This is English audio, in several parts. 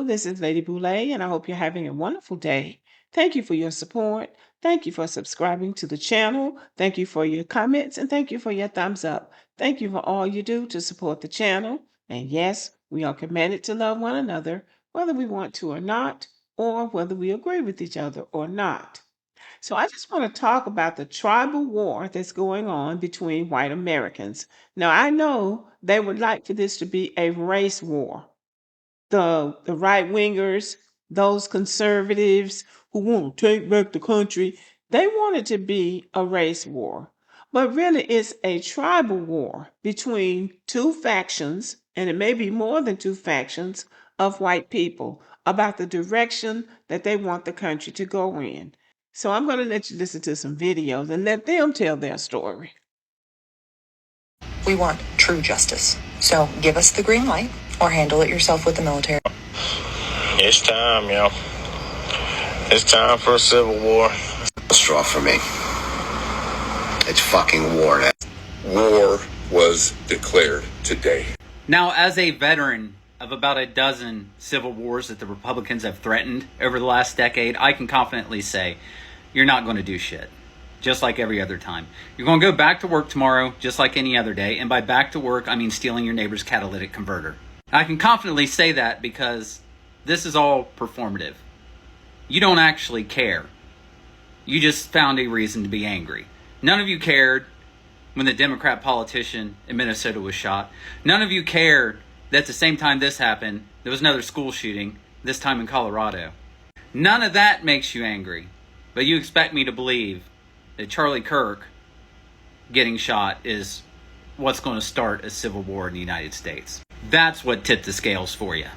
this is Lady Boulay, and I hope you're having a wonderful day. Thank you for your support. Thank you for subscribing to the channel. Thank you for your comments, and thank you for your thumbs up. Thank you for all you do to support the channel. And yes, we are committed to love one another, whether we want to or not, or whether we agree with each other or not. So I just want to talk about the tribal war that's going on between white Americans. Now, I know they would like for this to be a race war. The right wingers, those conservatives who want to take back the country, they want it to be a race war. But really, it's a tribal war between two factions, and it may be more than two factions of white people about the direction that they want the country to go in. So I'm going to let you listen to some videos and let them tell their story. We want true justice. So give us the green light or handle it yourself with the military. It's time, yo. It's time for a civil war. A straw for me. It's fucking war. War was declared today. Now, as a veteran of about a dozen civil wars that the Republicans have threatened over the last decade, I can confidently say you're not going to do shit. Just like every other time. You're going to go back to work tomorrow, just like any other day. And by back to work, I mean stealing your neighbor's catalytic converter. I can confidently say that because this is all performative. You don't actually care. You just found a reason to be angry. None of you cared when the Democrat politician in Minnesota was shot. None of you cared that at the same time this happened, there was another school shooting, this time in Colorado. None of that makes you angry. But you expect me to believe that Charlie Kirk getting shot is what's going to start a civil war in the United States. That's what tipped the scales for you.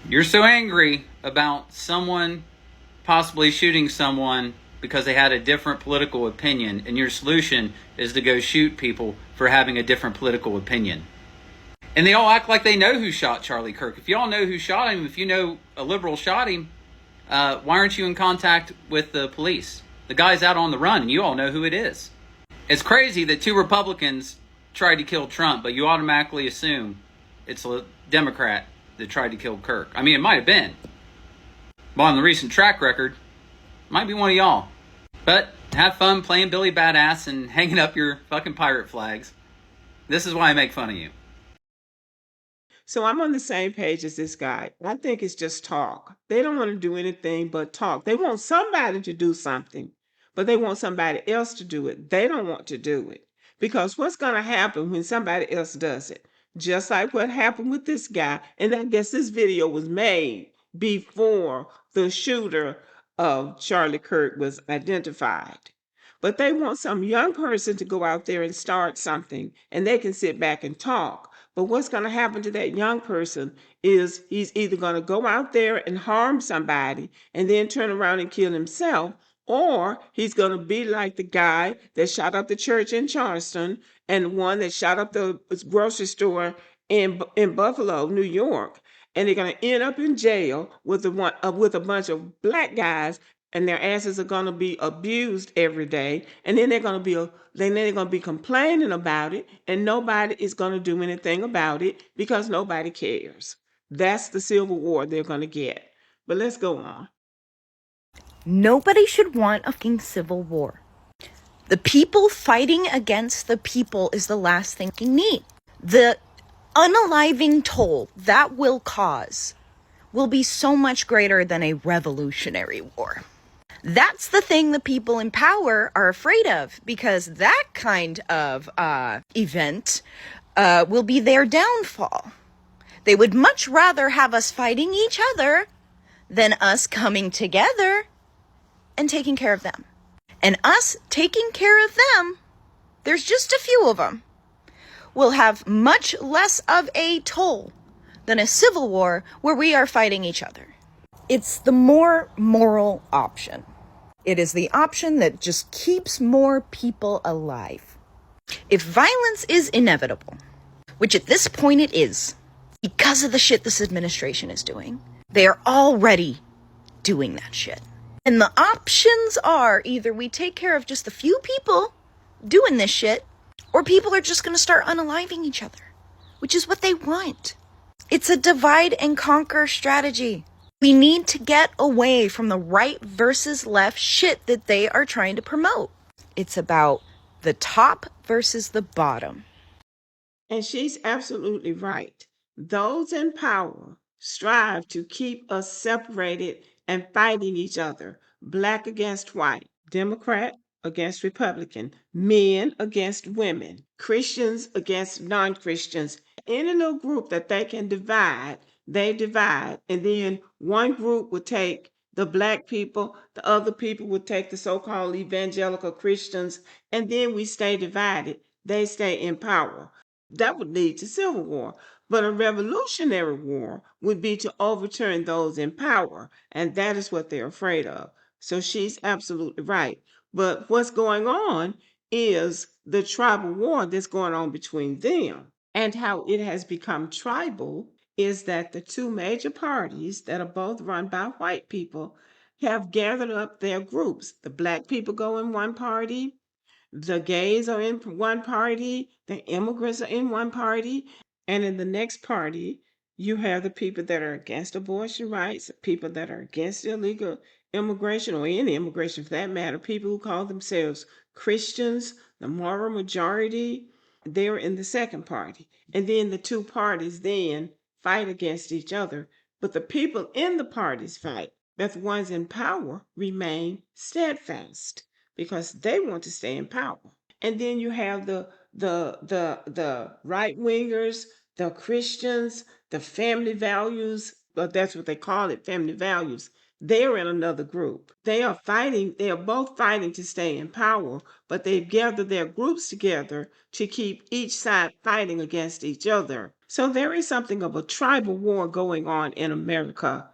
You're so angry about someone possibly shooting someone because they had a different political opinion, and your solution is to go shoot people for having a different political opinion. And they all act like they know who shot Charlie Kirk. If you all know who shot him, if you know a liberal shot him, why aren't you in contact with the police? The guy's out on the run, and you all know who it is. It's crazy that two Republicans tried to kill Trump, but you automatically assume it's a Democrat that tried to kill Kirk. I mean, it might have been. But on the recent track record, it might be one of y'all. But have fun playing Billy Badass and hanging up your fucking pirate flags. This is why I make fun of you. So I'm on the same page as this guy. I think it's just talk. They don't want to do anything but talk. They want somebody to do something, but they want somebody else to do it. They don't want to do it. Because what's going to happen when somebody else does it? Just like what happened with this guy. And I guess this video was made before the shooter of Charlie Kirk was identified. But they want some young person to go out there and start something, and they can sit back and talk. But what's going to happen to that young person is he's either going to go out there and harm somebody and then turn around and kill himself, or he's going to be like the guy that shot up the church in Charleston and the one that shot up the grocery store in Buffalo, New York. And they're going to end up in jail with a bunch of black guys, and their asses are going to be abused every day. And then they're going to be complaining about it, and nobody is going to do anything about it because nobody cares. That's the civil war they're going to get. But let's go on. Nobody should want a fucking civil war. The people fighting against the people is the last thing we need. The unaliving toll that will cause will be so much greater than a revolutionary war. That's the thing the people in power are afraid of, because that kind of event will be their downfall. They would much rather have us fighting each other than us coming together and taking care of them. And us taking care of them, there's just a few of them, will have much less of a toll than a civil war where we are fighting each other. It's the more moral option. It is the option that just keeps more people alive. If violence is inevitable, which at this point it is, because of the shit this administration is doing, they are already doing that shit. And the options are either we take care of just a few people doing this shit, or people are just going to start unaliving each other, which is what they want. It's a divide and conquer strategy. We need to get away from the right versus left shit that they are trying to promote. It's about the top versus the bottom. And she's absolutely right. Those in power strive to keep us separated and fighting each other, black against white, Democrat against Republican, men against women, Christians against non Christians. Any little group that they can divide, they divide. And then one group would take the black people, the other people would take the so called evangelical Christians, and then we stay divided. They stay in power. That would lead to civil war. But a revolutionary war would be to overturn those in power, and that is what they're afraid of. So she's absolutely right. But what's going on is the tribal war that's going on between them. And how it has become tribal is that the two major parties that are both run by white people have gathered up their groups. The black people go in one party, the gays are in one party, the immigrants are in one party, and in the next party, you have the people that are against abortion rights, people that are against illegal immigration or any immigration for that matter, people who call themselves Christians, the moral majority, they're in the second party. And then the two parties then fight against each other, but the people in the parties fight, but the ones in power remain steadfast because they want to stay in power. And then you have the right wingers, the Christians, the family values, but that's what they call it, family values. They're in another group. They are fighting, they are both fighting to stay in power, but they've gathered their groups together to keep each side fighting against each other. So there is something of a tribal war going on in America,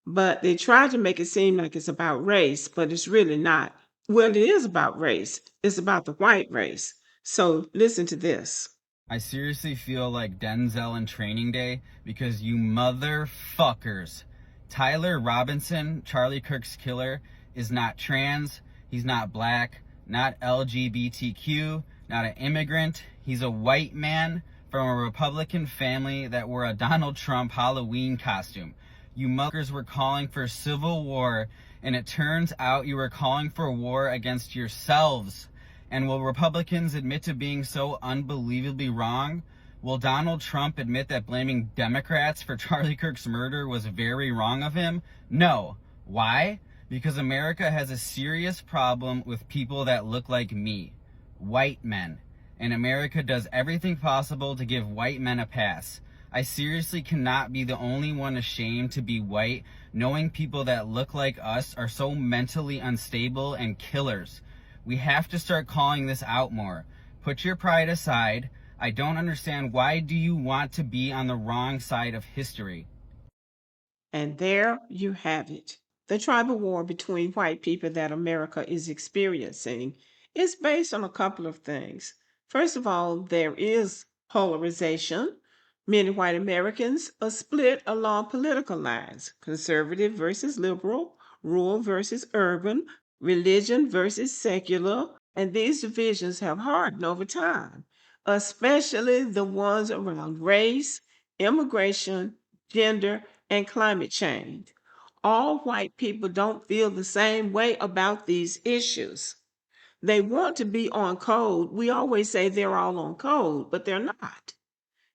but they try to make it seem like it's about race, but it's really not. Well, it is about race. It's about the white race. So listen to this. I seriously feel like Denzel in Training Day because you motherfuckers. Tyler Robinson, Charlie Kirk's killer, is not trans, he's not black, not LGBTQ, not an immigrant. He's a white man from a Republican family that wore a Donald Trump Halloween costume. You motherfuckers were calling for civil war, and it turns out you were calling for war against yourselves. And will Republicans admit to being so unbelievably wrong? Will Donald Trump admit that blaming Democrats for Charlie Kirk's murder was very wrong of him? No. Why? Because America has a serious problem with people that look like me, white men. And America does everything possible to give white men a pass. I seriously cannot be the only one ashamed to be white, knowing people that look like us are so mentally unstable and killers. We have to start calling this out more. Put your pride aside. I don't understand, why do you want to be on the wrong side of history? And there you have it. The tribal war between white people that America is experiencing is based on a couple of things. First of all, there is polarization. Many white Americans are split along political lines, conservative versus liberal, rural versus urban, religion versus secular, and these divisions have hardened over time, especially the ones around race, immigration, gender, and climate change. All white people don't feel the same way about these issues. They want to be on code. We always say they're all on code, but they're not.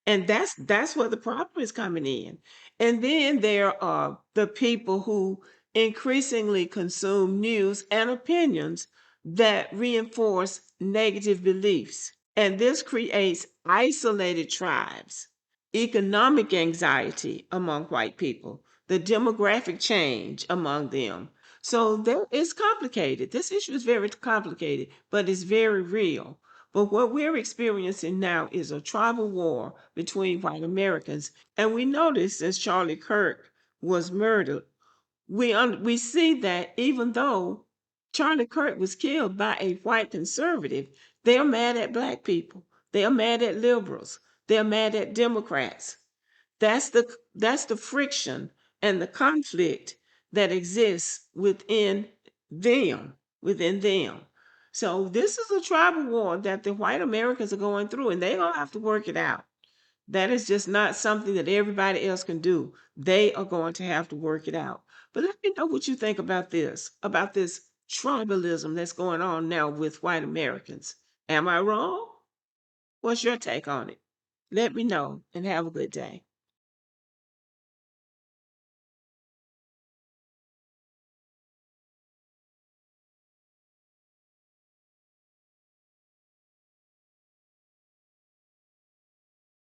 And that's where the problem is coming in. And then there are the people who increasingly consume news and opinions that reinforce negative beliefs. And this creates isolated tribes, economic anxiety among white people, the demographic change among them. So there it's complicated. This issue is very complicated, but it's very real. But what we're experiencing now is a tribal war between white Americans. And we noticed as Charlie Kirk was murdered, we see that even though Charlie Kirk was killed by a white conservative, they're mad at black people. They're mad at liberals. They're mad at Democrats. That's the friction and the conflict that exists within them. So this is a tribal war that the white Americans are going through, and they're gonna have to work it out. That is just not something that everybody else can do. They are going to have to work it out. But let me know what you think about this tribalism that's going on now with white Americans. Am I wrong? What's your take on it? Let me know and have a good day.